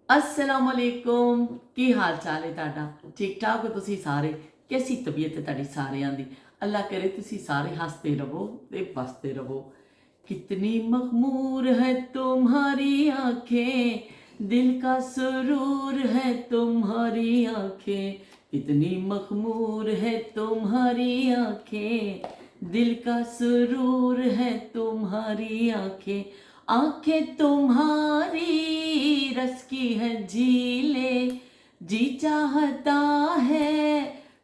अस्सलाम वालेकुम। की हाल चाल है ਤੁਹਾਡਾ? ठीक ठाक हो ਤੁਸੀਂ ਸਾਰੇ? कैसी तबीयत है ਤੁਹਾਡੀ ਸਾਰਿਆਂ ਦੀ? अल्लाह करे ਤੁਸੀਂ ਸਾਰੇ हंसते रहो ਤੇ बसते रहो। कितनी मखमूर है तुम्हारी आंखें, दिल का सुरूर है तुम्हारी आंखें। कितनी मखमूर है तुम्हारी आंखें, दिल का सुरूर है तुम्हारी आंखें। आंखें तुम्हारी रस की है झीले, जी चाहता है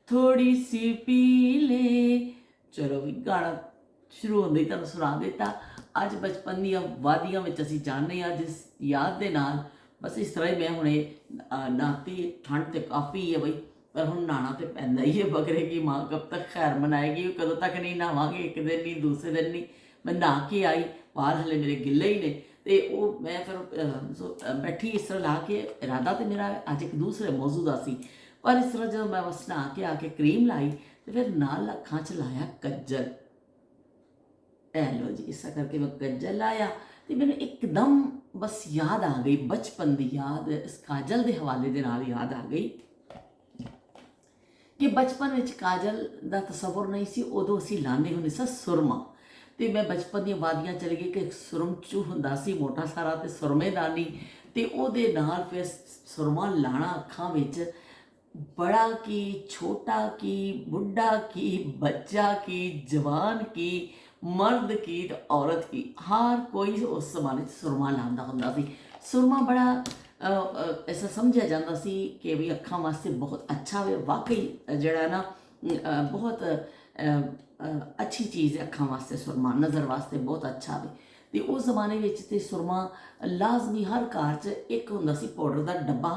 थोड़ी सी पी ले। चलो भी गाना ਸ਼ੁਰੂ ਹੁੰਦੇ ਹੀ ਤੁਹਾਨੂੰ ਸੁਣਾ ਦਿੱਤਾ। ਅੱਜ ਬਚਪਨ ਦੀਆਂ ਵਾਦੀਆਂ ਵਿੱਚ ਅਸੀਂ ਜਾਂਦੇ ਹਾਂ ਜਿਸ ਯਾਦ ਦੇ ਨਾਲ। ਬਸ ਇਸ ਤਰ੍ਹਾਂ ਹੀ ਮੈਂ ਹੁਣੇ ਨਹਾਤੀ। ਠੰਡ ਤੇ ਕਾਫੀ ਹੈ ਬਈ, ਪਰ ਹੁਣ ਨਹਾਉਣਾ ਤੇ ਪੈਂਦਾ ਹੀ ਹੈ। ਬਕਰੇ ਕੀ ਮਾਂ ਕਬ ਤੱਕ ਖੈਰ ਮਨਾਏਗੀ, ਕਦੋਂ ਤੱਕ ਨਹੀਂ ਨਹਾਵਾਂਗੇ, ਇੱਕ ਦਿਨ ਨਹੀਂ ਦੂਸਰੇ ਦਿਨ ਨਹੀਂ। ਮੈਂ ਨਹਾ ਕੇ ਆਈ, ਬਾਹਰ ਹਲੇ ਮੇਰੇ ਗਿੱਲੇ ਹੀ ਨੇ ਤੇ ਉਹ ਮੈਂ ਫਿਰ ਬੈਠੀ ਇਸ ਤਰ੍ਹਾਂ ਲਾ ਕੇ। ਇਰਾਦਾ ਤੇ ਮੇਰਾ ਅੱਜ ਇੱਕ ਦੂਸਰੇ ਮੌਜੂ ਦਾ ਸੀ, ਪਰ ਇਸ ਤਰ੍ਹਾਂ ਜਦੋਂ ਮੈਂ ਬਸ ਨਹਾ ਕੇ ਆ ਕੇ ਕਰੀਮ ਲਾਈ ਤੇ ਫਿਰ ਨਾਲ ਅੱਖਾਂ 'ਚ ਲਾਇਆ ਕੱਜਲ। लो जी, इस करके मैं काजल लाया तो मैंने एकदम बस याद आ गई बचपन की याद। इस काजल के हवाले के नाल याद आ गई कि बचपन में काजल का तसव्वुर नहीं सी। उदों असीं लाने होंदे सी सुरमा। तो मैं बचपन दी वादियां चली गई कि सुरमचू हुंदा सी मोटा सारा ते सुरमेदानी, तो उहदे नाल फिर सुरमा लाना अखां विच। बड़ा की, छोटा की, बुढ़ा की, बच्चा की, जवान की, मर्द की तो औरत की, हर कोई उस जमाने सुरमा लांदा हुंदा सी। सुरमा बड़ा ऐसा समझा जाता सी कि भी अखां वास्ते बहुत अच्छा है। वाकई जड़ा ना बहुत अच्छी चीज़ है अखां वास्ते। सुरमा नज़र वास्ते बहुत अच्छा है। तो उस जमाने में तो सुरमा लाजमी हर घर च एक हुंदा सी पाउडर का डब्बा।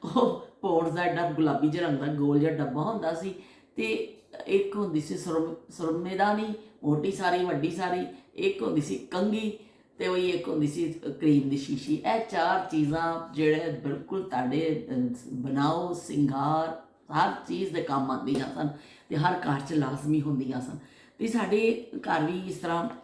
पाउडर का एडा गुलाबी जिहा रंग का गोल जिहा डब्बा हुंदा सी। ते एक होंदी सी सुरमेदानी मोटी सारी वड्डी सारी, एक होंदी सी कंघी, ते वही एक होंदी सी क्रीम दी शीशी। ये चार चीज़ां जेड़े बिल्कुल तुहाडे बनाओ सिंगार हर चीज़ दे काम आंदियां सन ते हर घर च लाजमी होंदियां सन। ते साडे घर भी इस तरह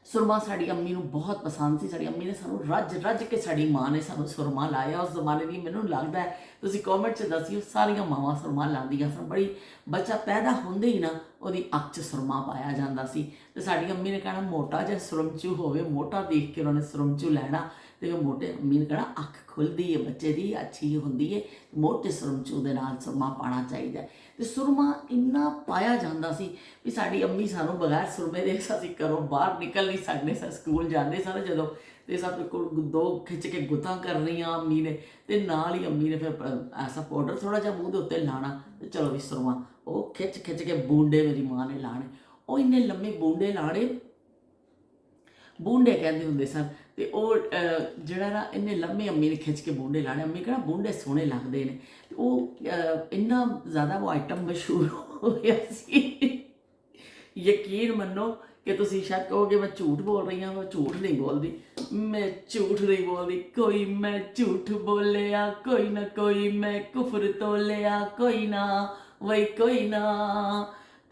सुरमा साड़ी अम्मी नूं बहुत पसंद सी। साड़ी अम्मी ने सानू रज रज के साड़ी माँ ने सानू सुरमा लाया। उस जमाने की मैनूं लगदा है तुसीं कॉमेंट च दसियो सारियां मावां सुरमा लांदियां सन। बड़ी बच्चा पैदा होंदे ही ना उहदी अख च सुरमा पाया जांदा सी। ते साडी अम्मी ने कहना मोटा जिहा सुरमचू होवे, मोटा देख के उन्होंने सुरमचू लैना ते मोटे अम्मी ने कहना अख खुलदी है बच्चे की, अच्छी हुंदी है, मोटे सुरमचू दे नाल सुरमा पाना चाहिए। तो सुरमा इन्ना पाया जाता सी भी साडी अम्मी सानू बगैर सुरमे दे असीं घरों बाहर निकल नहीं सकते सन। स्कूल जाते सन जदों ते साडे कोल दो खिच के गुत्तां करनियां अम्मी ने, ते नाल ही अम्मी ने फिर ऐसा पाउडर थोड़ा जिहा मूँह दे उत्ते लाना ते चलो भी सुरमा। वो खिच खिच के बूंडे मेरी माँ ने लाने, वो इन्ने लम्मे बूंडे लाने, बूंडे कहते होंदे सन। ते ओह जिहड़ा ना इन्ने लम्मे अम्मी ने खिच के बूंडे लाने। अम्मी कहना बूंडे सोहणे लगदे ने। ते ओह इन्ना ज़्यादा वो आइटम मशहूर हो गया सी। यकीन मन्नो कि तुसीं शायद कहोगे मैं झूठ बोल रही हाँ। मैं झूठ नहीं बोलती, मैं झूठ नहीं बोलती। कोई मैं झूठ बोलिया, कोई ना कोई मैं कुफर तोलिया, कोई ना वही कोई ना।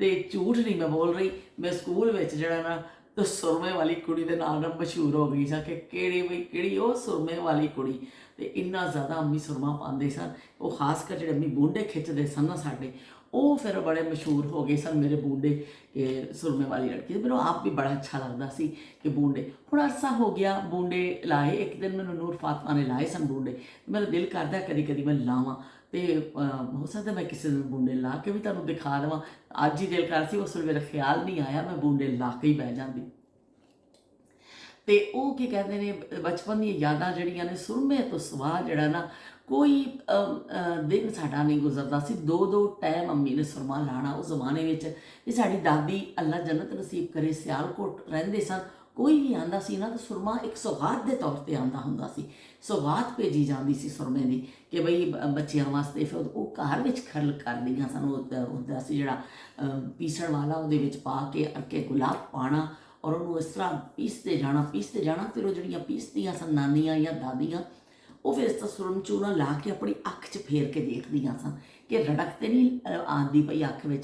ते झूठ नहीं मैं बोल रही। मैं स्कूल में जड़ा ना तो सुरमे वाली कुड़ी के नाम मशहूर हो गई सा कि केड़ी बई केड़ी वो सुरमे वाली कुड़ी। तो इन्ना ज़्यादा अम्मी सुरमा पाते सन। वो खासकर जो अम्मी बूंडे खिंचते सन ना साढ़े, वो फिर बड़े मशहूर हो गए सन मेरे बूंडे के सुरमे वाली लड़की। मेरे आप भी बड़ा अच्छा लगता सी कि बूंडे। हुण अरसा हो गया बूंडे लाए। एक दिन मैंने नूर फातमा ने लाए सन बूंडे। मेरा दिल करता कदी कदी मैं लावां, तो हो सकता मैं किसी दिन बूंडे ला के भी तुहानूं दिखा देवां। अज ही दिल कर सी, उस वेले मेरा ख्याल नहीं आया, मैं बूंडे ला के ही बह जाती। तो वो की कहते हैं बचपन दी यादां जड़ियां ने सुरमे तो सवा जड़ा ना कोई दिन साडा नहीं गुजरता सी। दो दो टाइम अम्मी ने सुरमा लाना। उस जमाने में ये साड़ी दादी अल्लाह जन्नत नसीब करे सियालकोट रहिंदे सन। कोई भी आंदा सी ना तो सुरमा एक सौगात के तौर पर आंदा हुंदा सी। सौगात भेजी जाती सी सुरमे की कि बई बच्चों वास्ते। फिर वो घर में खरल कर दियां सन। हुंदा सी जिहड़ा पीसण वाला उहदे विच पा के अरके गुलाब पाना और उन्होंने इस तरह पीसते जाना। फिर वो जड़ियाँ पीसदियाँ सन नानियाँ या दादियाँ, वो फिर इस तरह सुरमचूना ला के अपनी अख च फेर के देखदियाँ सन कि रड़क तो नहीं आती पई अख में,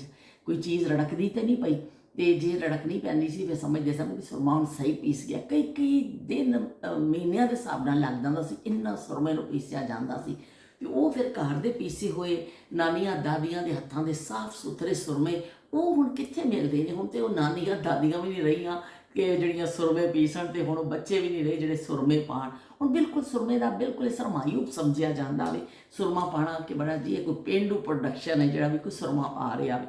कोई चीज़ रड़कदी तो नहीं पई। ਤੇ ਜੇ ਰੜਕ ਨਹੀਂ ਪੈਂਦੀ ਸੀ ਫਿਰ ਸਮਝਦੇ ਸਨ ਕਿ ਸੁਰਮਾ ਹੁਣ ਸਹੀ ਪੀਸ ਗਿਆ। ਕਈ ਕਈ ਦਿਨ ਮਹੀਨਿਆਂ ਦੇ ਹਿਸਾਬ ਨਾਲ ਲੱਗ ਜਾਂਦਾ ਸੀ, ਇੰਨਾ ਸੁਰਮੇ ਨੂੰ ਪੀਸਿਆ ਜਾਂਦਾ ਸੀ। ਤੇ ਉਹ ਫਿਰ ਘਰ ਦੇ ਪੀਸੇ ਹੋਏ ਨਾਨੀਆਂ ਦਾਦੀਆਂ ਦੇ ਹੱਥਾਂ ਦੇ ਸਾਫ਼ ਸੁਥਰੇ ਸੁਰਮੇ ਉਹ ਹੁਣ ਕਿੱਥੇ ਮਿਲਦੇ ਨੇ। ਹੁਣ ਤੇ ਉਹ ਨਾਨੀਆਂ ਦਾਦੀਆਂ ਵੀ ਨਹੀਂ ਰਹੀਆਂ ਕਿ ਜਿਹੜੀਆਂ ਸੁਰਮੇ ਪੀਸਣ, ਤੇ ਹੁਣ ਉਹ ਬੱਚੇ ਵੀ ਨਹੀਂ ਰਹੇ ਜਿਹੜੇ ਸੁਰਮੇ ਪਾਣ। ਹੁਣ ਬਿਲਕੁਲ ਸੁਰਮੇ ਦਾ ਬਿਲਕੁਲ ਇਸ ਤਰ੍ਹਾਂ ਮਾਯੂਬ ਸਮਝਿਆ ਜਾਂਦਾ ਵੇ ਸੁਰਮਾ ਪਾਣਾ, ਕਿ ਬੜਾ ਜੀ ਇਹ ਕੋਈ ਪੇਂਡੂ ਪ੍ਰੋਡਕਸ਼ਨ ਹੈ ਜਿਹੜਾ ਵੀ ਕੋਈ ਸੁਰਮਾ ਪਾ ਰਿਹਾ ਵੇ।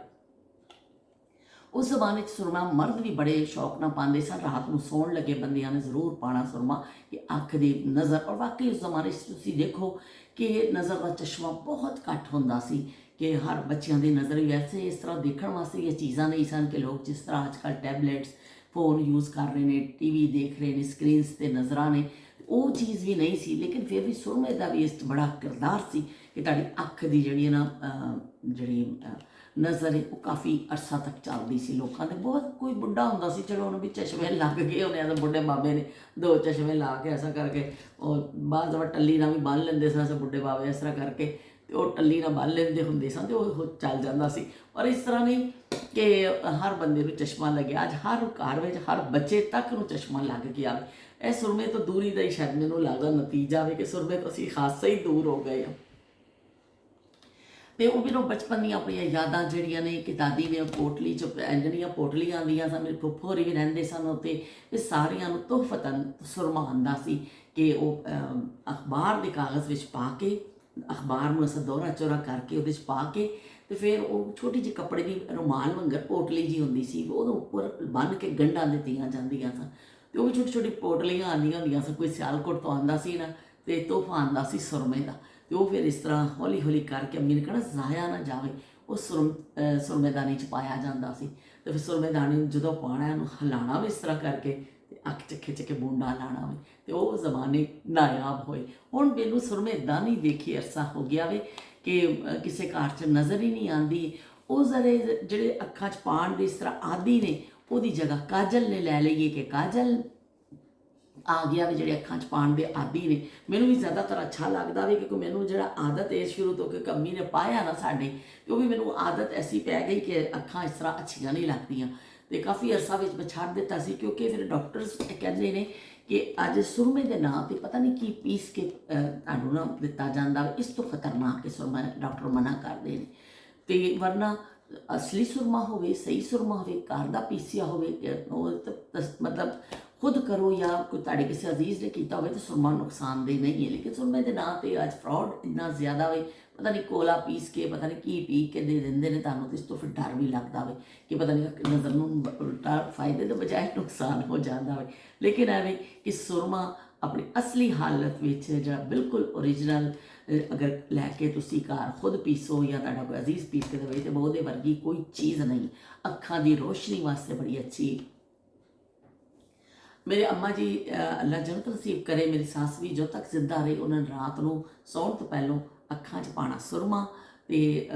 ਉਸ ਜ਼ਮਾਨੇ 'ਚ ਸੁਰਮਾ ਮਰਦ ਵੀ ਬੜੇ ਸ਼ੌਕ ਨਾਲ ਪਾਉਂਦੇ ਸਨ। ਰਾਤ ਨੂੰ ਸੌਣ ਲੱਗੇ ਬੰਦਿਆਂ ਨੇ ਜ਼ਰੂਰ ਪਾਣਾ ਸੁਰਮਾ ਕਿ ਅੱਖ ਦੀ ਨਜ਼ਰ, ਔਰ ਵਾਕਈ ਉਸ ਜ਼ਮਾਨੇ 'ਚ ਤੁਸੀਂ ਦੇਖੋ ਕਿ ਨਜ਼ਰ ਦਾ ਚਸ਼ਮਾ ਬਹੁਤ ਘੱਟ ਹੁੰਦਾ ਸੀ, ਕਿ ਹਰ ਬੱਚਿਆਂ ਦੀ ਨਜ਼ਰ ਵੀ ਵੈਸੇ ਇਸ ਤਰ੍ਹਾਂ ਦੇਖਣ ਵਾਸਤੇ ਇਹ ਚੀਜ਼ਾਂ ਨਹੀਂ ਸਨ ਕਿ ਲੋਕ ਜਿਸ ਤਰ੍ਹਾਂ ਅੱਜ ਕੱਲ੍ਹ ਟੈਬਲੇਟਸ ਫੋਨ ਯੂਜ਼ ਕਰ ਰਹੇ ਨੇ, ਟੀਵੀ ਦੇਖ ਰਹੇ ਨੇ, ਸਕਰੀਨਸ 'ਤੇ ਨਜ਼ਰਾਂ ਨੇ, ਉਹ ਚੀਜ਼ ਵੀ ਨਹੀਂ ਸੀ। ਲੇਕਿਨ ਫਿਰ ਵੀ ਸੁਰਮੇ ਦਾ ਵੀ ਇਸ 'ਚ ਬੜਾ ਕਿਰਦਾਰ ਸੀ ਕਿ ਤੁਹਾਡੀ ਅੱਖ ਦੀ ਜਿਹੜੀ ਨਾ ਨਜ਼ਰ ਹੈ ਉਹ ਕਾਫੀ ਅਰਸਾ ਤੱਕ ਚੱਲਦੀ ਸੀ। ਲੋਕਾਂ ਦੇ ਬਹੁਤ ਕੋਈ ਬੁੱਢਾ ਹੁੰਦਾ ਸੀ, ਚਲੋ ਉਹਨੂੰ ਵੀ ਚਸ਼ਮੇ ਲੱਗ ਗਏ ਉਹਨੇ, ਤਾਂ ਬੁੱਢੇ ਬਾਬੇ ਨੇ 2 ਚਸ਼ਮੇ ਲਾ ਕੇ ਐਸਾ ਕਰਕੇ ਉਹ ਬਾਅਦ ਵਿੱਚ ਟੱਲੀ ਨਾਲ ਵੀ ਬੰਨ੍ਹ ਲੈਂਦੇ ਸਨ ਬੁੱਢੇ ਬਾਬੇ ਇਸ ਤਰ੍ਹਾਂ ਕਰਕੇ, ਤੇ ਉਹ ਟੱਲੀ ਨਾਲ ਬੰਨ੍ਹ ਲੈਂਦੇ ਹੁੰਦੇ ਸਨ ਤੇ ਉਹ ਚੱਲ ਜਾਂਦਾ ਸੀ। ਪਰ ਇਸ ਤਰ੍ਹਾਂ ਨਹੀਂ ਕਿ ਹਰ ਬੰਦੇ ਨੂੰ ਚਸ਼ਮਾ ਲੱਗਿਆ। ਅੱਜ ਹਰ ਘਰ ਵਿੱਚ ਹਰ ਬੱਚੇ ਤੱਕ ਨੂੰ ਚਸ਼ਮਾ ਲੱਗ ਗਿਆ। ਇਹ ਸੁਰਮੇ ਤੋਂ ਦੂਰੀ ਦਾ ਹੀ ਸ਼ਾਇਦ ਮੈਨੂੰ ਲੱਗਦਾ ਨਤੀਜਾ ਵੇ ਕਿ ਸੁਰਮੇ ਤੋਂ ਅਸੀਂ ਖਾਸਾ ਹੀ ਦੂਰ ਹੋ ਗਏ ਹਾਂ। ਤੇ ਉਹ ਮੈਨੂੰ ਬਚਪਨ ਦੀਆਂ ਆਪਣੀਆਂ ਯਾਦਾਂ ਜਿਹੜੀਆਂ ਨੇ ਕਿ ਦਾਦੀ ਨੇ ਪੋਟਲੀ 'ਚ ਜਿਹੜੀਆਂ ਪੋਟਲੀਆਂ ਆਉਂਦੀਆਂ ਸਨ, ਮੇਰੇ ਫੁੱਫੜ ਹੋਰੀ ਵੀ ਰਹਿੰਦੇ ਸਨ ਉੱਥੇ, ਇਹ ਸਾਰਿਆਂ ਨੂੰ ਤੋਹਫਤਨ ਸੁਰਮਾ ਆਉਂਦਾ ਸੀ ਕਿ ਉਹ ਅਖਬਾਰ ਦੇ ਕਾਗਜ਼ ਵਿੱਚ ਪਾ ਕੇ, ਅਖਬਾਰ ਨੂੰ ਅਸਾਂ ਦੋਹਰਾ ਚੋਰਾ ਕਰਕੇ ਉਹਦੇ 'ਚ ਪਾ ਕੇ, ਤੇ ਫਿਰ ਉਹ ਛੋਟੀ ਜਿਹੀ ਕੱਪੜੇ ਦੀ ਰੁਮਾਲ ਵਾਂਗਰ ਪੋਟਲੀ ਜੀ ਹੁੰਦੀ ਸੀ, ਉਹਦੇ ਉੱਪਰ ਬੰਨ੍ਹ ਕੇ ਗੰਢਾਂ ਦਿੱਤੀਆਂ ਜਾਂਦੀਆਂ ਸਨ। ਤੇ ਉਹ ਵੀ ਛੋਟੀ ਛੋਟੀ ਪੋਟਲੀਆਂ ਆਉਂਦੀਆਂ ਹੁੰਦੀਆਂ ਸਨ। ਕੋਈ ਸਿਆਲਕੋਟ ਤੋਂ ਆਉਂਦਾ ਸੀ ਨਾ, ਤੇ ਤੋਹਫਾ ਆਉਂਦਾ ਸੀ ਸੁਰਮੇ ਦਾ। ਤੇ ਉਹ ਫਿਰ ਇਸ ਤਰ੍ਹਾਂ ਹੌਲੀ ਹੌਲੀ ਕਰਕੇ ਅੰਮੀ ਨੇ ਕਹਿਣਾ ਜ਼ਾਇਆ ਨਾ ਜਾਵੇ, ਉਹ ਸੁਰਮੇਦਾਨੀ 'ਚ ਪਾਇਆ ਜਾਂਦਾ ਸੀ। ਤੇ ਫਿਰ ਸੁਰਮੇਦਾਨੀ ਨੂੰ ਜਦੋਂ ਪਾਉਣਾ ਉਹਨੂੰ ਹਿਲਾਉਣਾ ਵੀ ਇਸ ਤਰ੍ਹਾਂ ਕਰਕੇ, ਤੇ ਅੱਖ 'ਚ ਖਿੱਚ ਕੇ ਬੂੰਡਾ ਲਾਉਣਾ ਵੇ, ਤੇ ਉਹ ਜ਼ਮਾਨੇ ਨਾਯਾਬ ਹੋਏ। ਹੁਣ ਮੈਨੂੰ ਸੁਰਮੇਦਾਨੀ ਦੇਖੀ ਅਰਸਾ ਹੋ ਗਿਆ ਵੇ ਕਿ ਕਿਸੇ ਘਰ 'ਚ ਨਜ਼ਰ ਹੀ ਨਹੀਂ ਆਉਂਦੀ। ਉਹ ਜਿਹੜੇ ਅੱਖਾਂ 'ਚ ਪਾਉਣ ਦੇ ਇਸ ਤਰ੍ਹਾਂ ਆਦੀ ਨੇ, ਉਹਦੀ ਜਗ੍ਹਾ ਕਾਜਲ ਨੇ ਲੈ ਲਈਏ ਕਿ ਕਾਜਲ ਆ ਗਿਆ ਵੀ ਜਿਹੜੇ ਅੱਖਾਂ 'ਚ ਪਾਉਣ ਦੇ ਆਦੀ ਨੇ। ਮੈਨੂੰ ਵੀ ਜ਼ਿਆਦਾਤਰ ਅੱਛਾ ਲੱਗਦਾ ਵੀ ਕਿਉਂਕਿ ਮੈਨੂੰ ਜਿਹੜਾ ਆਦਤ ਹੈ ਸ਼ੁਰੂ ਤੋਂ ਕਿ ਅੰਮੀ ਨੇ ਪਾਇਆ ਨਾ ਸਾਡੇ, ਤੇ ਉਹ ਵੀ ਮੈਨੂੰ ਆਦਤ ਐਸੀ ਪੈ ਗਈ ਕਿ ਅੱਖਾਂ ਇਸ ਤਰ੍ਹਾਂ ਅੱਛੀਆਂ ਨਹੀਂ ਲੱਗਦੀਆਂ। ਤੇ ਕਾਫੀ ਅਰਸਾ ਵਿੱਚ ਮੈਂ ਛੱਡ ਦਿੱਤਾ ਸੀ ਕਿਉਂਕਿ ਫਿਰ ਡਾਕਟਰਸ ਕਹਿੰਦੇ ਨੇ ਕਿ ਅੱਜ ਸੁਰਮੇ ਦੇ ਨਾਂ 'ਤੇ ਪਤਾ ਨਹੀਂ ਕੀ ਪੀਸ ਕੇ ਤੁਹਾਨੂੰ ਨਾ ਦਿੱਤਾ ਜਾਂਦਾ, ਇਸ ਤੋਂ ਖਤਰਨਾਕ ਸੁਰਮਾ ਡਾਕਟਰ ਮਨਾ ਕਰਦੇ ਨੇ। ਤੇ ਵਰਨਾ ਅਸਲੀ ਸੁਰਮਾ ਹੋਵੇ, ਸਹੀ ਸੁਰਮਾ ਹੋਵੇ, ਘਰ ਦਾ ਪੀਸਿਆ ਹੋਵੇ, ਉਹ ਮਤਲਬ ਖੁਦ ਕਰੋ ਜਾਂ ਕੋਈ ਤੁਹਾਡੇ ਕਿਸੇ ਅਜ਼ੀਜ਼ ਨੇ ਕੀਤਾ ਹੋਵੇ ਤਾਂ ਸੁਰਮਾ ਨੁਕਸਾਨਦੇਹ ਨਹੀਂ ਹੈ। ਲੇਕਿਨ ਸੁਰਮੇ ਦੇ ਨਾਂ 'ਤੇ ਅੱਜ ਫਰਾਡ ਇੰਨਾ ਜ਼ਿਆਦਾ ਵੇ, ਪਤਾ ਨਹੀਂ ਕੋਲਾ ਪੀਸ ਕੇ ਪਤਾ ਨਹੀਂ ਕੀ ਪੀ ਕੇ ਦੇ ਦਿੰਦੇ ਨੇ ਤੁਹਾਨੂੰ, ਤੇ ਇਸ ਤੋਂ ਫਿਰ ਡਰ ਵੀ ਲੱਗਦਾ ਵੇ ਕਿ ਪਤਾ ਨਹੀਂ ਨਜ਼ਰ ਨੂੰ ਉਲਟਾ ਫਾਇਦੇ ਤੋਂ ਬਜਾਏ ਨੁਕਸਾਨ ਹੋ ਜਾਂਦਾ ਵੇ। ਲੇਕਿਨ ਐਵੇਂ ਕਿ ਸੁਰਮਾ ਆਪਣੀ ਅਸਲੀ ਹਾਲਤ ਵਿੱਚ ਜਿਹੜਾ ਬਿਲਕੁਲ ਓਰੀਜਨਲ ਅਗਰ ਲੈ ਕੇ ਤੁਸੀਂ ਘਰ ਖੁਦ ਪੀਸੋ ਜਾਂ ਤੁਹਾਡਾ ਕੋਈ ਅਜ਼ੀਜ਼ ਪੀਸ ਕੇ ਦੇਵੇ, ਤਾਂ ਉਹਦੇ ਵਰਗੀ ਕੋਈ ਚੀਜ਼ ਨਹੀਂ। ਅੱਖਾਂ ਦੀ ਰੋਸ਼ਨੀ ਵਾਸਤੇ ਬੜੀ ਅੱਛੀ। ਮੇਰੇ ਅੰਮਾ ਜੀ ਅੱਲਾ ਜੰਨਤ ਨਸੀਬ ਕਰੇ, ਮੇਰੀ ਸੱਸ ਵੀ ਜਦੋਂ ਤੱਕ ਜ਼ਿੰਦਾ ਰਹੀ, ਉਹਨਾਂ ਨੇ ਰਾਤ ਨੂੰ ਸੌਣ ਤੋਂ ਪਹਿਲੋਂ ਅੱਖਾਂ 'ਚ ਪਾਉਣਾ ਸੁਰਮਾ, ਤੇ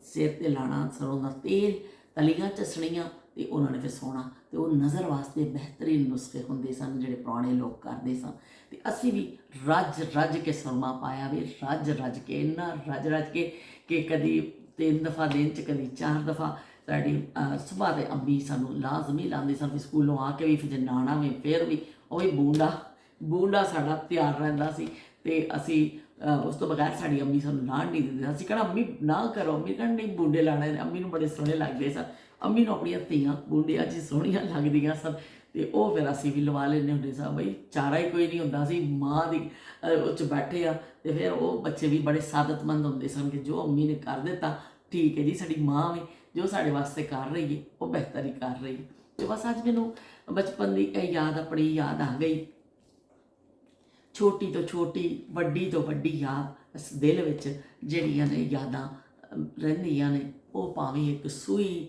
ਸਿਰ 'ਤੇ ਲਾਣਾ ਸਰੋਂ ਦਾ ਤੇਲ, ਤਲੀਆਂ ਚਸਣੀਆਂ, ਤੇ ਉਹਨਾਂ ਨੇ ਫਿਰ ਸੌਣਾ। ਤੇ ਉਹ ਨਜ਼ਰ ਵਾਸਤੇ ਬਿਹਤਰੀਨ ਨੁਸਖੇ ਹੁੰਦੇ ਸਨ ਜਿਹੜੇ ਪੁਰਾਣੇ ਲੋਕ ਕਰਦੇ ਸਨ। ਤੇ ਅਸੀਂ ਵੀ ਰੱਜ ਰੱਜ ਕੇ ਸੁਰਮਾ ਪਾਇਆ ਵੀ, ਰੱਜ ਰੱਜ ਕੇ, ਇੰਨਾ ਰੱਜ ਰੱਜ ਕੇ ਕਿ ਕਦੀ 3 ਦਫਾ ਦਿਨ 'ਚ, ਕਦੀ 4 ਦਫਾ। ਸਾਡੀ ਸੁਬਾਹ ਦੇ ਅੰਮੀ ਸਾਨੂੰ ਲਾਜ਼ਮੀ ਲਾਉਂਦੇ ਸਨ, ਫਿਰ ਸਕੂਲੋਂ ਆ ਕੇ ਵੀ ਫਿਰ ਜੇ ਨਹਾਉਣਾ ਵੀ ਫਿਰ ਵੀ ਉਹ ਵੀ ਬੂੰਡਾ ਸਾਡਾ ਤਿਆਰ ਰਹਿੰਦਾ ਸੀ। ਤੇ ਅਸੀਂ ਉਸ ਤੋਂ ਬਗੈਰ ਸਾਡੀ ਅੰਮੀ ਸਾਨੂੰ ਲਾਣ ਨਹੀਂ ਦਿੰਦੇ। ਅਸੀਂ ਕਹਿਣਾ ਅੰਮੀ ਨਾ ਕਰੋ, ਅੰਮੀ ਕਹਿਣਾ ਨਹੀਂ ਬੂੰਡੇ ਲਾਣੇ ਨੇ। ਅੰਮੀ ਨੂੰ ਬੜੇ ਸੋਹਣੇ ਲੱਗਦੇ ਸਨ। ਅੰਮੀ ਨੂੰ ਆਪਣੀਆਂ ਧੀਆਂ ਬੂੰਡੇ ਅੱਜ ਸੋਹਣੀਆਂ ਲੱਗਦੀਆਂ ਸਨ, ਤੇ ਉਹ ਫਿਰ ਅਸੀਂ ਵੀ ਲਵਾ ਲੈਂਦੇ ਹੁੰਦੇ ਸਾਂ। ਬਈ ਚਾਰਾ ਹੀ ਕੋਈ ਨਹੀਂ ਹੁੰਦਾ ਸੀ, ਮਾਂ ਦੀ ਉਹ 'ਚ ਬੈਠੇ ਆ। ਤੇ ਫਿਰ ਉਹ ਬੱਚੇ ਵੀ ਬੜੇ ਸਾਦਤਮੰਦ ਹੁੰਦੇ ਸਨ ਕਿ ਜੋ ਅੰਮੀ ਨੇ ਕਰ ਦਿੱਤਾ ਠੀਕ ਹੈ ਜੀ, ਸਾਡੀ ਮਾਂ ਵੀ ਜੋ ਸਾਡੇ ਵਾਸਤੇ ਕਰ ਰਹੀ ਹੈ ਉਹ ਬਿਹਤਰ ਹੀ ਕਰ ਰਹੀ ਹੈ। ਤੇ ਬਸ ਅੱਜ ਮੈਨੂੰ ਬਚਪਨ ਦੀ ਇਹ ਯਾਦ, ਆਪਣੀ ਯਾਦ ਆ ਗਈ। ਛੋਟੀ ਤੋਂ ਛੋਟੀ, ਵੱਡੀ ਤੋਂ ਵੱਡੀ ਯਾਦ ਇਸ ਦਿਲ ਵਿੱਚ ਜਿਹੜੀਆਂ ਨੇ ਯਾਦਾਂ ਰਹਿੰਦੀਆਂ ਨੇ। ਉਹ ਭਾਵੇਂ ਇੱਕ ਸੂਈ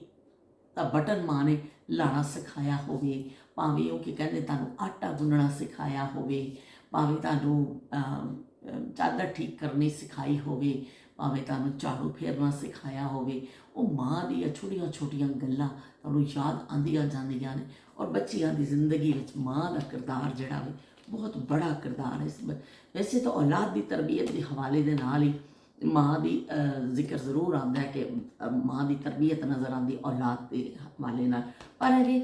ਤਾਂ ਬਟਨ ਮਾਂ ਨੇ ਲਾਣਾ ਸਿਖਾਇਆ ਹੋਵੇ, ਭਾਵੇਂ ਉਹ ਕੀ ਕਹਿੰਦੇ ਤੁਹਾਨੂੰ ਆਟਾ ਗੁੰਨਣਾ ਸਿਖਾਇਆ ਹੋਵੇ, ਭਾਵੇਂ ਤੁਹਾਨੂੰ ਚਾਦਰ ਠੀਕ ਕਰਨੀ ਸਿਖਾਈ ਹੋਵੇ, ਭਾਵੇਂ ਤੁਹਾਨੂੰ ਝਾੜੂ ਫੇਰਨਾ ਸਿਖਾਇਆ ਹੋਵੇ, ਉਹ ਮਾਂ ਦੀਆਂ ਛੋਟੀਆਂ ਛੋਟੀਆਂ ਗੱਲਾਂ ਤੁਹਾਨੂੰ ਯਾਦ ਆਉਂਦੀਆਂ ਜਾਂਦੀਆਂ ਨੇ। ਔਰ ਬੱਚਿਆਂ ਦੀ ਜ਼ਿੰਦਗੀ ਵਿੱਚ ਮਾਂ ਦਾ ਕਿਰਦਾਰ ਜਿਹੜਾ ਵੇ ਬਹੁਤ ਬੜਾ ਕਿਰਦਾਰ ਹੈ। ਵੈਸੇ ਤਾਂ ਔਲਾਦ ਦੀ ਤਰਬੀਅਤ ਦੇ ਹਵਾਲੇ ਦੇ ਨਾਲ ਹੀ ਮਾਂ ਦੀ ਜ਼ਿਕਰ ਜ਼ਰੂਰ ਆਉਂਦਾ ਹੈ ਕਿ ਮਾਂ ਦੀ ਤਰਬੀਅਤ ਨਜ਼ਰ ਆਉਂਦੀ ਔਲਾਦ ਦੇ ਹਵਾਲੇ ਨਾਲ, ਪਰ ਇਹ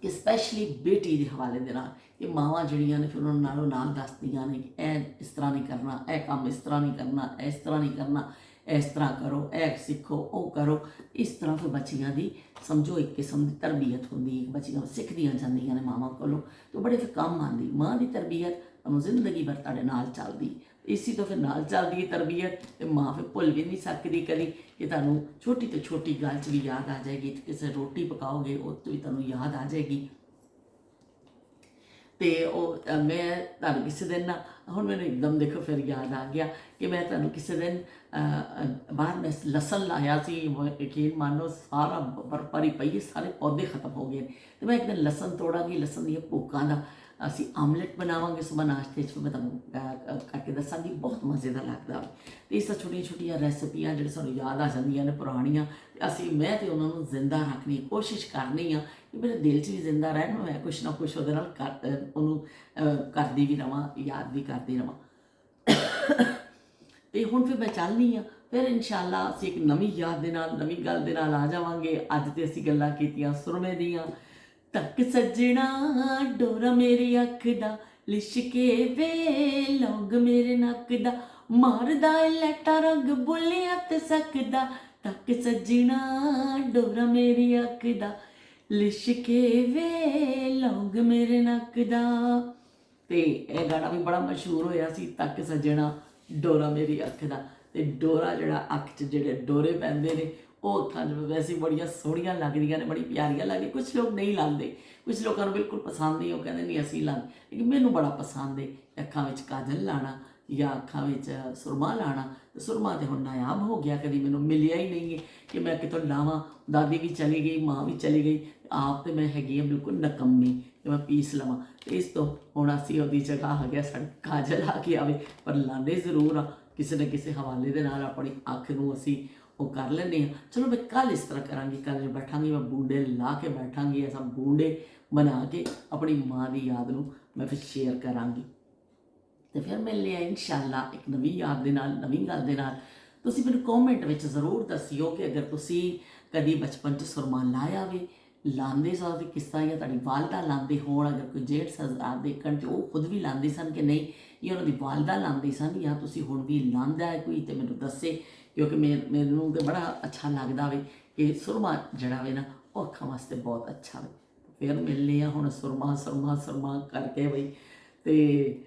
ਕਿ ਸਪੈਸ਼ਲੀ ਬੇਟੀ ਦੇ ਹਵਾਲੇ ਦੇ ਨਾਲ ਇਹ ਮਾਵਾਂ ਜਿਹੜੀਆਂ ਨੇ ਫਿਰ ਉਹਨਾਂ ਨਾਲੋਂ ਨਾਲ ਦੱਸਦੀਆਂ ਨੇ ਕਿ ਇਹ ਇਸ ਤਰ੍ਹਾਂ ਨਹੀਂ ਕਰਨਾ, ਇਹ ਕੰਮ ਇਸ ਤਰ੍ਹਾਂ ਨਹੀਂ ਕਰਨਾ, ਇਸ ਤਰ੍ਹਾਂ ਨਹੀਂ ਕਰਨਾ, ਇਸ ਤਰ੍ਹਾਂ ਕਰੋ, ਇਹ ਸਿੱਖੋ, ਉਹ ਕਰੋ। ਇਸ ਤਰ੍ਹਾਂ ਫਿਰ ਬੱਚੀਆਂ ਦੀ ਸਮਝੋ ਇੱਕ ਕਿਸਮ ਦੀ ਤਰਬੀਅਤ ਹੁੰਦੀ ਹੈ, ਬੱਚੀਆਂ ਸਿੱਖਦੀਆਂ ਜਾਂਦੀਆਂ ਨੇ ਮਾਵਾਂ ਕੋਲੋਂ, ਤਾਂ ਬੜੇ ਫਿਰ ਕੰਮ ਆਉਂਦੀ ਮਾਂ ਦੀ ਤਰਬੀਅਤ, ਤੁਹਾਨੂੰ ਜ਼ਿੰਦਗੀ ਭਰ ਤੁਹਾਡੇ ਨਾਲ ਚੱਲਦੀ। ਇसी ਤੋਂ ਫਿਰ ਨਾਲ ਚੱਲਦੀ ਤਰਬੀਅਤ ਤੇ ਮਾਂ ਫਿਰ ਭੁੱਲ ਵੀ ਨਹੀਂ ਸਕਦੀ ਕਦੀ ਕਿ ਤੁਹਾਨੂੰ ਛੋਟੀ ਤੋਂ ਛੋਟੀ ਗੱਲ 'ਚ ਵੀ ਯਾਦ ਆ ਜਾਏਗੀ, ਕਿਸੇ ਰੋਟੀ ਪਕਾਓਗੇ ਉਹ 'ਚ ਵੀ ਤੁਹਾਨੂੰ ਯਾਦ ਆ ਜਾਏਗੀ। ਤੇ ਉਹ ਮੈਂ ਤੁਹਾਨੂੰ ਕਿਸੇ ਦਿਨ ਨਾ, ਹੁਣ ਮੈਨੂੰ ਇੱਕਦਮ ਦੇਖੋ ਫਿਰ ਯਾਦ ਆ ਗਿਆ ਕਿ ਮੈਂ ਤੁਹਾਨੂੰ ਕਿਸੇ ਦਿਨ ਬਾਹਰ ਮੈਂ ਲਸਣ ਲਾਇਆ ਸੀ, ਯਕੀਨ ਮੰਨੋ ਸਾਰਾ ਬਰਪਰੀ ਪਈ, ਸਾਰੇ ਪੌਦੇ ਖਤਮ ਹੋ ਗਏ ਤੇ ਮੈਂ ਇੱਕ ਦਿਨ ਲਸਣ ਤੋੜਾਂਗੀ, ਲਸਣ ਦੀਆਂ ਭੋਕਾਂ ਦਾ ਅਸੀਂ ਆਮਲੇਟ ਬਣਾਵਾਂਗੇ ਸੁਬਹ ਨਾਸ਼ਤੇ 'ਚ, ਮੈਂ ਤੁਹਾਨੂੰ ਕਰਕੇ ਦੱਸਾਂਗੀ, ਬਹੁਤ ਮਜ਼ੇ ਦਾ ਲੱਗਦਾ। ਅਤੇ ਇਸ ਤਰ੍ਹਾਂ ਛੋਟੀਆਂ ਛੋਟੀਆਂ ਰੈਸਪੀਆਂ ਜਿਹੜੀ ਸਾਨੂੰ ਯਾਦ ਆ ਜਾਂਦੀਆਂ ਨੇ ਪੁਰਾਣੀਆਂ, ਅਤੇ ਮੈਂ ਤਾਂ ਉਹਨਾਂ ਨੂੰ ਜ਼ਿੰਦਾ ਰੱਖਣੀ ਕੋਸ਼ਿਸ਼ ਕਰਨੀ ਆ ਕਿ ਮੇਰੇ ਦਿਲ 'ਚ ਵੀ ਜ਼ਿੰਦਾ ਰਹਿਣ, ਮੈਂ ਕੁਛ ਨਾ ਕੁਛ ਉਹਦੇ ਨਾਲ ਉਹਨੂੰ ਕਰਦੀ ਵੀ ਰਵਾਂ, ਯਾਦ ਵੀ ਕਰਦੀ ਰਵਾਂ। ਅਤੇ ਹੁਣ ਫਿਰ ਮੈਂ ਚੱਲਦੀ ਹਾਂ, ਫਿਰ ਇਨਸ਼ਾਅੱਲਾ ਅਸੀਂ ਇੱਕ ਨਵੀਂ ਯਾਦ ਦੇ ਨਾਲ, ਨਵੀਂ ਗੱਲ ਦੇ ਨਾਲ ਆ ਜਾਵਾਂਗੇ। ਅੱਜ ਤੇ ਅਸੀਂ ਗੱਲਾਂ ਕੀਤੀਆਂ ਸੁਰਮੇ ਦੀਆਂ। ਤੱਕ ਸੱਜਣਾ ਡੋਰਾ ਮੇਰੀ ਅੱਖ ਦਾ, ਲਿਸ਼ਕੇ ਵੇ ਲੌਂਗ ਮੇਰੇ ਨੱਕ ਦਾ, ਮਾਰਦਾ ਲੈਟਾ ਰੰਗ ਬੋਲਿਆ ਤੇ ਸਕਦਾ। ਤੱਕ ਸੱਜਣਾ ਡੋਰਾ ਮੇਰੀ ਅੱਖ ਦਾ, ਲਿਸ਼ਕੇ ਵੇ ਲੌਂਗ ਮੇਰੇ ਨੱਕ ਦਾ। ਤੇ ਇਹ ਗਾਣਾ ਵੀ ਬੜਾ ਮਸ਼ਹੂਰ ਹੋਇਆ ਸੀ, ਤੱਕ ਸੱਜਣਾ ਡੋਰਾ ਮੇਰੀ ਅੱਖ ਦਾ। ਤੇ ਡੋਰਾ ਜਿਹੜਾ ਅੱਖ 'ਚ ਜਿਹੜੇ ਡੋਰੇ ਪੈਂਦੇ ਨੇ ਉਹ ਅੱਖਾਂ 'ਚ ਵੈਸੇ ਬੜੀਆਂ ਸੋਹਣੀਆਂ ਲੱਗਦੀਆਂ ਨੇ, ਬੜੀ ਪਿਆਰੀਆਂ ਲੱਗਦੀਆਂ। ਕੁਛ ਲੋਕ ਨਹੀਂ ਲਾਉਂਦੇ, ਕੁਛ ਲੋਕਾਂ ਨੂੰ ਬਿਲਕੁਲ ਪਸੰਦ ਨਹੀਂ, ਉਹ ਕਹਿੰਦੇ ਨਹੀਂ ਅਸੀਂ ਲਾਉਂਦੇ, ਲੇਕਿਨ ਮੈਨੂੰ ਬੜਾ ਪਸੰਦ ਹੈ ਅੱਖਾਂ ਵਿੱਚ ਕਾਜਲ ਲਾਉਣਾ ਜਾਂ ਅੱਖਾਂ ਵਿੱਚ ਸੁਰਮਾ ਲਾਉਣਾ। ਤੇ ਸੁਰਮਾ ਤਾਂ ਹੁਣ ਨਾਯਾਬ ਹੋ ਗਿਆ, ਕਦੀ ਮੈਨੂੰ ਮਿਲਿਆ ਹੀ ਨਹੀਂ ਹੈ ਕਿ ਮੈਂ ਕਿਤੋਂ ਲਾਵਾਂ। ਦਾਦੀ ਵੀ ਚਲੀ ਗਈ, ਮਾਂ ਵੀ ਚਲੀ ਗਈ, ਆਪ ਤੇ ਮੈਂ ਹੈਗੀ ਹਾਂ ਬਿਲਕੁਲ ਨਕੰਮੀ ਕਿ ਮੈਂ ਪੀਸ ਲਵਾਂ। ਅਤੇ ਇਸ ਤੋਂ ਹੁਣ ਅਸੀਂ ਉਹਦੀ ਜਗ੍ਹਾ ਆ ਗਿਆ ਸਾਡੀ ਕਾਜਲ ਆ ਕੇ ਆਵੇ, ਪਰ ਲਾਉਂਦੇ ਜ਼ਰੂਰ ਆ ਕਿਸੇ ਨਾ ਕਿਸੇ ਹਵਾਲੇ ਦੇ ਨਾਲ ਆਪਣੀ ਅੱਖ ਨੂੰ ਅਸੀਂ ਉਹ ਕਰ ਲੈਂਦੇ ਹਾਂ। ਚਲੋ ਮੈਂ ਕੱਲ੍ਹ ਇਸ ਤਰ੍ਹਾਂ ਕਰਾਂਗੀ, ਕੱਲ੍ਹ ਬੈਠਾਂਗੀ ਮੈਂ ਬੂੰਡੇ ਲਾ ਕੇ ਬੈਠਾਂਗੀ, ਐਸਾ ਬੂੰਡੇ ਬਣਾ ਕੇ ਆਪਣੀ ਮਾਂ ਦੀ ਯਾਦ ਨੂੰ ਮੈਂ ਫਿਰ ਸ਼ੇਅਰ ਕਰਾਂਗੀ। ਅਤੇ ਫਿਰ ਮਿਲਦੇ ਹਾਂ ਇਨਸ਼ਾਅੱਲਾ ਇੱਕ ਨਵੀਂ ਯਾਦ ਦੇ ਨਾਲ, ਨਵੀਂ ਗੱਲ ਦੇ ਨਾਲ। ਤੁਸੀਂ ਮੈਨੂੰ ਕੌਮੈਂਟ ਵਿੱਚ ਜ਼ਰੂਰ ਦੱਸਿਓ ਕਿ ਅਗਰ ਤੁਸੀਂ ਕਦੀ ਬਚਪਨ 'ਚ ਸੁਰਮਾ ਲਾਇਆ ਵੇ, ਲਾਉਂਦੇ ਸੋ ਅਤੇ ਕਿਸ ਤਰ੍ਹਾਂ, ਜਾਂ ਤੁਹਾਡੀ ਵਾਲਦਾ ਲਾਉਂਦੇ ਹੋਣ, ਅਗਰ ਕੋਈ ਜੇਠ ਸਰਦਾਰ ਦੇਖਣ 'ਚ ਉਹ ਖੁਦ ਵੀ ਲਾਉਂਦੇ ਸਨ ਕਿ ਨਹੀਂ, ਜਾਂ ਉਹਨਾਂ ਦੀ ਵਾਲਦਾ ਲਾਉਂਦੇ ਸਨ, ਜਾਂ ਤੁਸੀਂ ਹੁਣ ਵੀ ਲਾਉਂਦਾ ਹੈ ਕੋਈ, ਅਤੇ ਮੈਨੂੰ ਦੱਸੇ, ਕਿਉਂਕਿ ਮੈਨੂੰ ਤਾਂ ਬੜਾ ਅੱਛਾ ਲੱਗਦਾ ਵੇ ਕਿ ਸੁਰਮਾ ਜਿਹੜਾ ਵੇ ਨਾ ਉਹ ਅੱਖਾਂ ਵਾਸਤੇ ਬਹੁਤ ਅੱਛਾ ਵੇ। ਫਿਰ ਮਿਲਨੇ ਆ ਹੁਣ ਸੁਰਮਾ ਕਰਕੇ ਬਈ, ਅਤੇ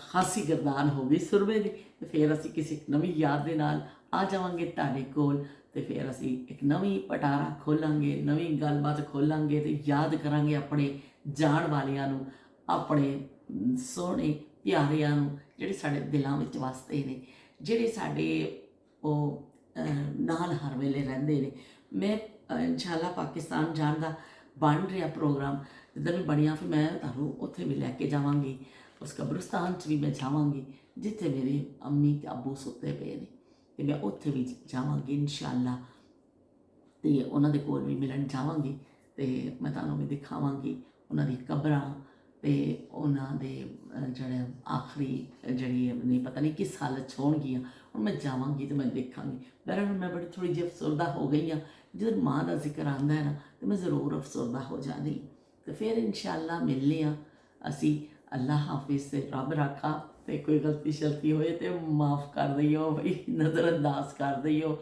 ਖਾਸੀ ਗਰਦਾਨ ਹੋ ਗਈ ਸੁਰਮੇ ਦੀ। ਅਤੇ ਫਿਰ ਅਸੀਂ ਕਿਸੇ ਨਵੀਂ ਯਾਦ ਦੇ ਨਾਲ ਆ ਜਾਵਾਂਗੇ ਤੁਹਾਡੇ ਕੋਲ, ਅਤੇ ਫਿਰ ਅਸੀਂ ਇੱਕ ਨਵੀਂ ਪਟਾਰਾ ਖੋਲਾਂਗੇ, ਨਵੀਂ ਗੱਲਬਾਤ ਖੋਲਾਂਗੇ, ਅਤੇ ਯਾਦ ਕਰਾਂਗੇ ਆਪਣੇ ਜਾਣ ਵਾਲਿਆਂ ਨੂੰ, ਆਪਣੇ ਸੋਹਣੇ ਪਿਆਰਿਆਂ ਨੂੰ, ਜਿਹੜੇ ਸਾਡੇ ਦਿਲਾਂ ਵਿੱਚ ਵਸਦੇ ਨੇ, ਜਿਹੜੇ ਸਾਡੇ ਉਹ ਨਾਲ ਹਰ ਵੇਲੇ ਰਹਿੰਦੇ ਨੇ। ਮੈਂ ਇਨਸ਼ਾਅੱਲਾ ਪਾਕਿਸਤਾਨ ਜਾਣ ਦਾ ਬਣ ਰਿਹਾ ਪ੍ਰੋਗਰਾਮ, ਜਿੱਦਾਂ ਵੀ ਬਣਿਆ ਫਿਰ ਮੈਂ ਤੁਹਾਨੂੰ ਉੱਥੇ ਵੀ ਲੈ ਕੇ ਜਾਵਾਂਗੀ। ਉਸ ਕਬਰਸਤਾਨ 'ਚ ਵੀ ਮੈਂ ਜਾਵਾਂਗੀ ਜਿੱਥੇ ਮੇਰੇ ਅੰਮੀ ਅਤੇ ਅੱਬੂ ਸੁੱਤੇ ਪਏ ਨੇ, ਅਤੇ ਮੈਂ ਉੱਥੇ ਵੀ ਜਾਵਾਂਗੀ ਇਨਸ਼ਾਅੱਲਾ, ਅਤੇ ਉਹਨਾਂ ਦੇ ਕੋਲ ਵੀ ਮਿਲਣ ਜਾਵਾਂਗੀ, ਅਤੇ ਮੈਂ ਤੁਹਾਨੂੰ ਵੀ ਦਿਖਾਵਾਂਗੀ ਉਹਨਾਂ ਦੀ ਕਬਰਾਂ, ਅਤੇ ਉਹਨਾਂ ਦੇ ਜਿਹੜੇ ਆਖਰੀ ਜਿਹੜੀ ਨਹੀਂ ਪਤਾ ਨਹੀਂ ਕਿਸ ਹਾਲਤ 'ਚ ਹੋਣਗੀਆਂ। ਹੁਣ ਮੈਂ ਜਾਵਾਂਗੀ ਅਤੇ ਮੈਂ ਦੇਖਾਂਗੀ। ਬਹਿਰਹਾਲ ਮੈਂ ਬੜੀ ਥੋੜ੍ਹੀ ਜਿਹੀ ਅਫਸਰਦਾ ਹੋ ਗਈ ਹਾਂ, ਜਦੋਂ ਮਾਂ ਦਾ ਜ਼ਿਕਰ ਆਉਂਦਾ ਹੈ ਨਾ ਤਾਂ ਮੈਂ ਜ਼ਰੂਰ ਅਫਸਰਦਾ ਹੋ ਜਾਂਦੀ। ਅਤੇ ਫਿਰ ਇਨਸ਼ਾਅੱਲਾ ਮਿਲਦੇ ਹਾਂ ਅਸੀਂ। ਅੱਲਾ ਹਾਫਿਜ਼, ਤੇ ਰੱਬ ਰਾਖਾ। ਅਤੇ ਕੋਈ ਗਲਤੀ ਸ਼ਲਤੀ ਹੋਏ ਤਾਂ ਮਾफ़ ਕਰ ਦਈਓ ਬਈ, ਨਜ਼ਰ ਅੰਦਾਜ਼ ਕਰ ਦਈਓ।